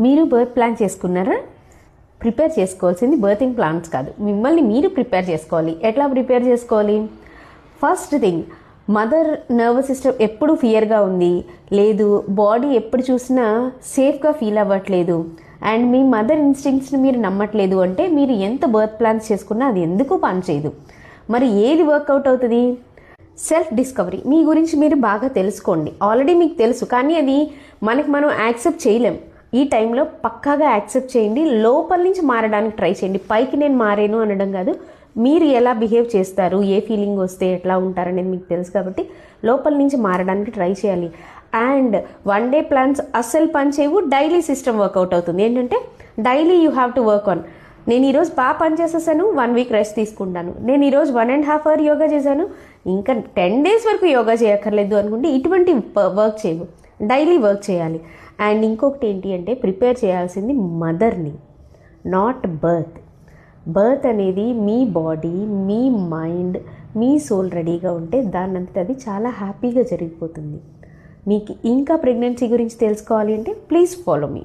మీరు birth plan చేసుకున్నారా? Prepare చేసుకోవాల్సింది బర్తింగ్ ప్లాన్స్ కాదు, మిమ్మల్ని మీరు ప్రిపేర్ చేసుకోవాలి. ఎట్లా ప్రిపేర్ చేసుకోవాలి? First thing, mother nervous system ఎప్పుడు ఫియర్గా ఉంది, లేదు బాడీ ఎప్పుడు చూసినా సేఫ్గా ఫీల్ అవ్వట్లేదు, అండ్ మీ మదర్ ఇన్స్టింక్ట్స్ని మీరు నమ్మట్లేదు అంటే మీరు ఎంత బర్త్ ప్లాన్స్ చేసుకున్నా అది ఎందుకు పనిచేయదు. మరి ఏది వర్కౌట్ అవుతుంది? Self discovery. మీ గురించి మీరు బాగా తెలుసుకోండి. ఆల్రెడీ మీకు తెలుసు, కానీ అది మనం యాక్సెప్ట్ చేయలేం. ఈ టైంలో పక్కాగా యాక్సెప్ట్ చేయండి. లోపల నుంచి మారడానికి ట్రై చేయండి. పైకి నేను మారేను అనడం కాదు, మీరు ఎలా బిహేవ్ చేస్తారు, ఏ ఫీలింగ్ వస్తే ఎట్లా ఉంటారనేది మీకు తెలుసు కాబట్టి లోపల నుంచి మారడానికి ట్రై చేయాలి. అండ్ 1 డే ప్లాన్స్ అస్సలు పని చేయవు. డైలీ సిస్టమ్ వర్కౌట్ అవుతుంది. ఏంటంటే daily you have to work on. నేను ఈరోజు బాగా పని చేసేసాను, 1 వీక్ రెస్ట్ తీసుకుంటాను. నేను ఈరోజు 1.5 అవర్ యోగా చేశాను, ఇంకా 10 డేస్ వరకు యోగా చేయక్కర్లేదు అనుకుంటే ఇటువంటి వర్క్ చేయవు. డైలీ వర్క్ చేయాలి. అండ్ ఇంకొకటి ఏంటి అంటే ప్రిపేర్ చేయాల్సింది మదర్ని, నాట్ బర్త్. బర్త్ అనేది మీ బాడీ, మీ మైండ్, మీ సోల్ రెడీగా ఉంటే దానంతట అది చాలా హ్యాపీగా జరిగిపోతుంది. మీకు ఇంకా ప్రెగ్నెన్సీ గురించి తెలుసుకోవాలి అంటే ప్లీజ్ ఫాలో మీ.